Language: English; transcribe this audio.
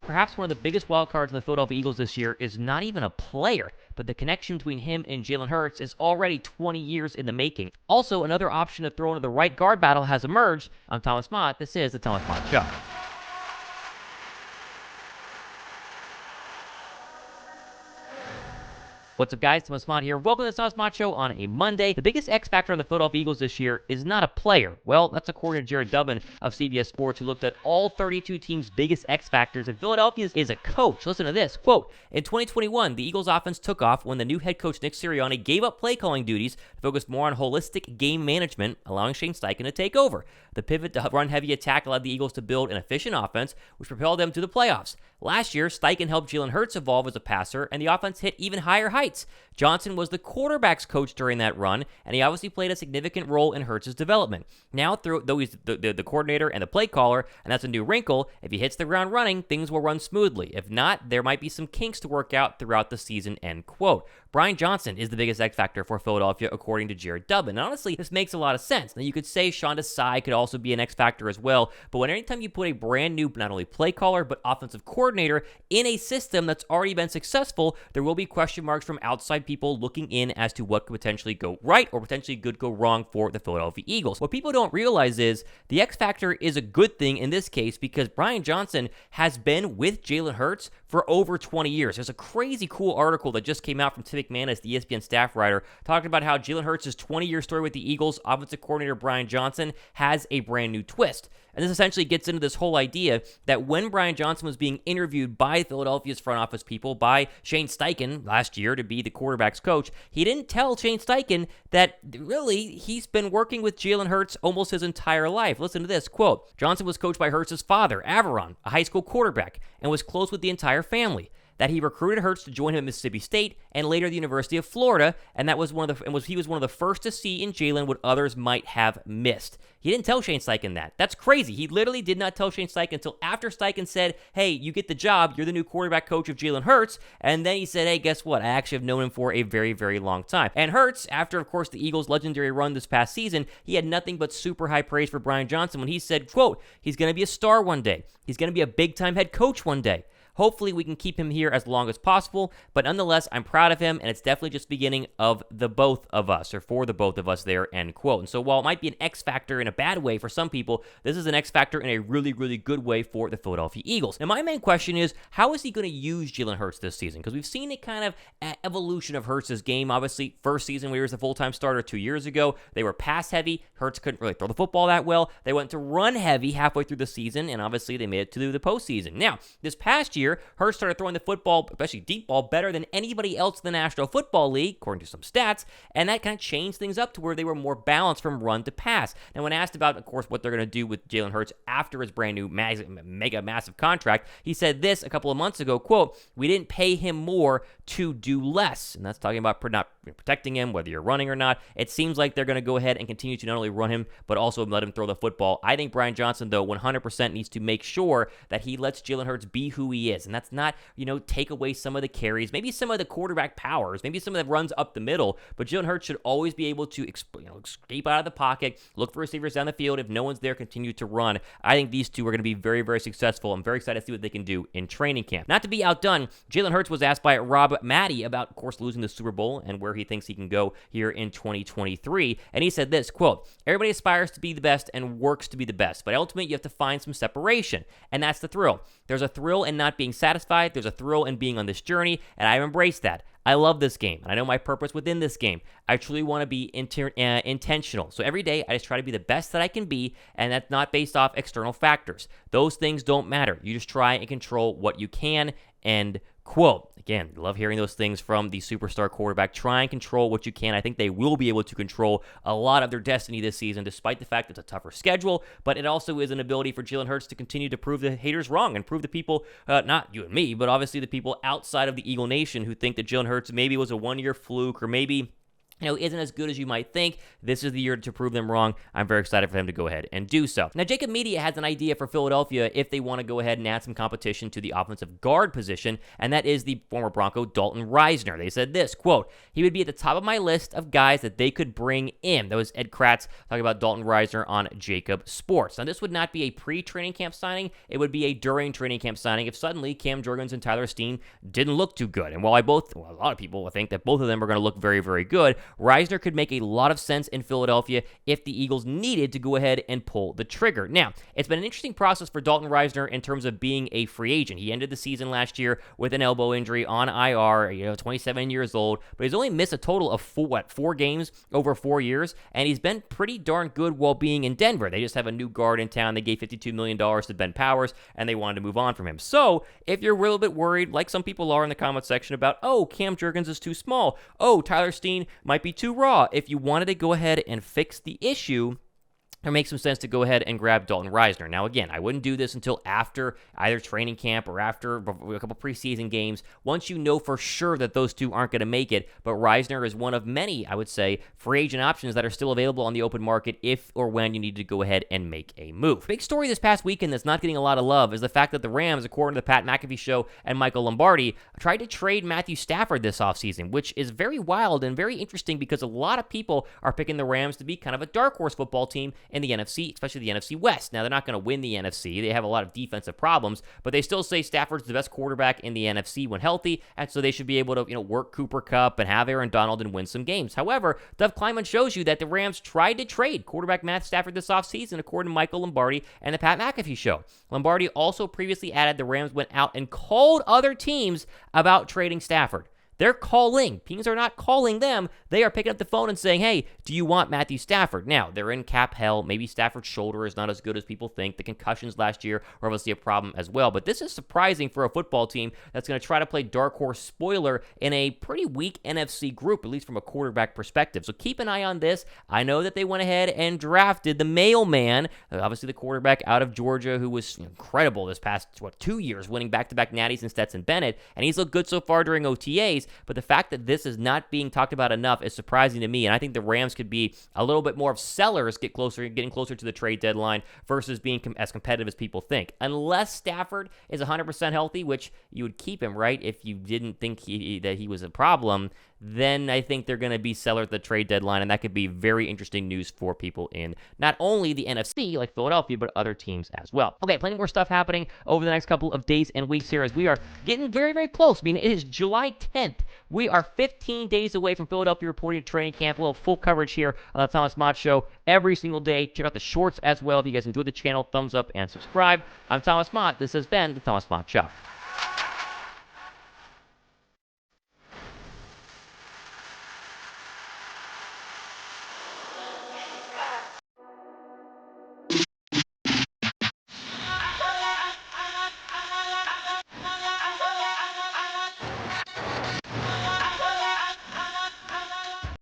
Perhaps one of the biggest wild cards in the Philadelphia Eagles this year is not even a player, but the connection between him and Jalen Hurts is already 20 years in the making. Also, another option to throw into the right guard battle has emerged. I'm Thomas Mott. This is the Thomas Mott Show. What's up, guys? Thomas Mott here. Welcome to the Thomas Mott Show on a Monday. The biggest X factor on the Philadelphia Eagles this year is not a player. Well, that's according to Jared Dubbin of CBS Sports, who looked at all 32 teams' biggest X factors, and Philadelphia's is a coach. Listen to this. Quote, in 2021, the Eagles offense took off when the new head coach Nick Sirianni gave up play calling duties to focus more on holistic game management, allowing Shane Steichen to take over. The pivot to run-heavy attack allowed the Eagles to build an efficient offense, which propelled them to the playoffs. Last year, Steichen helped Jalen Hurts evolve as a passer, and the offense hit even higher heights. Johnson was the quarterback's coach during that run, and he obviously played a significant role in Hurts' development. Now, though he's the coordinator and the play caller, and that's a new wrinkle, if he hits the ground running, things will run smoothly. If not, there might be some kinks to work out throughout the season, end quote. Brian Johnson is the biggest X factor for Philadelphia, according to Jared Dubbin. And honestly, this makes a lot of sense. Now, you could say Sean Desai could also be an X factor as well, but anytime you put a brand new, not only play caller, but offensive coordinator in a system that's already been successful, there will be question marks from outside people looking in as to what could potentially go right or potentially could go wrong for the Philadelphia Eagles. What people don't realize is the X factor is a good thing in this case because Brian Johnson has been with Jalen Hurts for over 20 years. There's a crazy cool article that just came out from Tim McManus, the ESPN staff writer, talking about how Jalen Hurts' 20-year story with the Eagles, offensive coordinator Brian Johnson, has a brand new twist. And this essentially gets into this whole idea that when Brian Johnson was being interviewed by Philadelphia's front office people, by Shane Steichen last year to be the quarterback's coach, he didn't tell Shane Steichen that really he's been working with Jalen Hurts almost his entire life. Listen to this, quote, Johnson was coached by Hurts' father, Averon, a high school quarterback, and was close with the entire family. That he recruited Hurts to join him at Mississippi State and later the University of Florida, and he was one of the first to see in Jalen what others might have missed. He didn't tell Shane Steichen that. That's crazy. He literally did not tell Shane Steichen until after Steichen said, hey, you get the job, you're the new quarterback coach of Jalen Hurts, and then he said, hey, guess what? I actually have known him for a very, very long time. And Hurts, after, of course, the Eagles' legendary run this past season, he had nothing but super high praise for Brian Johnson when he said, quote, he's going to be a star one day. He's going to be a big-time head coach one day. Hopefully, we can keep him here as long as possible, but nonetheless, I'm proud of him, and it's definitely just the beginning of the both of us, or for the both of us there, end quote. And so while it might be an X factor in a bad way for some people, this is an X factor in a really, really good way for the Philadelphia Eagles. And my main question is, how is he going to use Jalen Hurts this season? Because we've seen a kind of evolution of Hurts' game. Obviously, first season where he was the full-time starter 2 years ago, they were pass-heavy. Hurts couldn't really throw the football that well. They went to run-heavy halfway through the season, and obviously they made it to the postseason. Now, this past year, Hurts started throwing the football, especially deep ball, better than anybody else in the National Football League, according to some stats, and that kind of changed things up to where they were more balanced from run to pass. Now, when asked about, of course, what they're going to do with Jalen Hurts after his brand new massive contract, he said this a couple of months ago, quote, we didn't pay him more to do less, and that's talking about not protecting him, whether you're running or not. It seems like they're going to go ahead and continue to not only run him, but also let him throw the football. I think Brian Johnson, though, 100% needs to make sure that he lets Jalen Hurts be who he is, and that's not, take away some of the carries, maybe some of the quarterback powers, maybe some of the runs up the middle, but Jalen Hurts should always be able to escape out of the pocket, look for receivers down the field. If no one's there, continue to run. I think these two are going to be very, very successful. I'm very excited to see what they can do in training camp. Not to be outdone, Jalen Hurts was asked by Rob Maddie about, of course, losing the Super Bowl and where he thinks he can go here in 2023, and he said this, quote, everybody aspires to be the best and works to be the best, but ultimately you have to find some separation, and that's the thrill. There's a thrill in not being satisfied. There's a thrill in being on this journey, and I've embraced that. I love this game, and I know my purpose within this game. I truly want to be intentional. So every day, I just try to be the best that I can be, and that's not based off external factors. Those things don't matter. You just try and control what you can, end quote. Again, love hearing those things from the superstar quarterback. Try and control what you can. I think they will be able to control a lot of their destiny this season, despite the fact it's a tougher schedule, but it also is an ability for Jalen Hurts to continue to prove the haters wrong and prove the people, not you and me, but obviously the people outside of the Eagle Nation who think that Jalen Hurts maybe was a one-year fluke or maybe isn't as good as you might think. This is the year to prove them wrong. I'm very excited for them to go ahead and do so. Now, Jacob Media has an idea for Philadelphia if they want to go ahead and add some competition to the offensive guard position, and that is the former Bronco Dalton Risner. They said this, quote, "He would be at the top of my list of guys that they could bring in." That was Ed Kratz talking about Dalton Risner on Jacob Sports. Now, this would not be a pre-training camp signing. It would be a during training camp signing if suddenly Cam Jurgens and Tyler Steen didn't look too good. And while a lot of people think that both of them are going to look very, very good, Risner could make a lot of sense in Philadelphia if the Eagles needed to go ahead and pull the trigger. Now, it's been an interesting process for Dalton Risner in terms of being a free agent. He ended the season last year with an elbow injury on IR, 27 years old, but he's only missed a total of four games over 4 years, and he's been pretty darn good while being in Denver. They just have a new guard in town. They gave $52 million to Ben Powers, and they wanted to move on from him. So, if you're a little bit worried, like some people are in the comment section about, oh, Cam Jurgens is too small, oh, Tyler Steen might be too raw. If you wanted to go ahead and fix the issue, it makes some sense to go ahead and grab Dalton Risner. Now, again, I wouldn't do this until after either training camp or after a couple preseason games, once you know for sure that those two aren't going to make it. But Risner is one of many, I would say, free agent options that are still available on the open market if or when you need to go ahead and make a move. Big story this past weekend that's not getting a lot of love is the fact that the Rams, according to the Pat McAfee Show and Michael Lombardi, tried to trade Matthew Stafford this offseason, which is very wild and very interesting because a lot of people are picking the Rams to be kind of a dark horse football team in the NFC, especially the NFC West. Now, they're not going to win the NFC. They have a lot of defensive problems, but they still say Stafford's the best quarterback in the NFC when healthy, and so they should be able to, work Cooper Kupp and have Aaron Donald and win some games. However, Dov Kleiman shows you that the Rams tried to trade quarterback Matt Stafford this offseason, according to Michael Lombardi and the Pat McAfee Show. Lombardi also previously added the Rams went out and called other teams about trading Stafford. They're calling. Teams are not calling them. They are picking up the phone and saying, hey, do you want Matthew Stafford? Now, they're in cap hell. Maybe Stafford's shoulder is not as good as people think. The concussions last year are obviously a problem as well. But this is surprising for a football team that's going to try to play dark horse spoiler in a pretty weak NFC group, at least from a quarterback perspective. So keep an eye on this. I know that they went ahead and drafted the mailman, obviously the quarterback out of Georgia, who was incredible this past, 2 years, winning back-to-back natties and Stetson Bennett. And he's looked good so far during OTAs. But the fact that this is not being talked about enough is surprising to me, and I think the Rams could be a little bit more of sellers getting closer to the trade deadline versus being as competitive as people think. Unless Stafford is 100% healthy, which you would keep him, right, if you didn't think that he was a problem, then I think they're going to be sellers at the trade deadline, and that could be very interesting news for people in not only the NFC, like Philadelphia, but other teams as well. Okay, plenty more stuff happening over the next couple of days and weeks here as we are getting very, very close. I mean, it is July 10th. We are 15 days away from Philadelphia reporting to training camp. We'll have full coverage here on the Thomas Mott Show every single day. Check out the shorts as well. If you guys enjoyed the channel, thumbs up and subscribe. I'm Thomas Mott. This has been the Thomas Mott Show.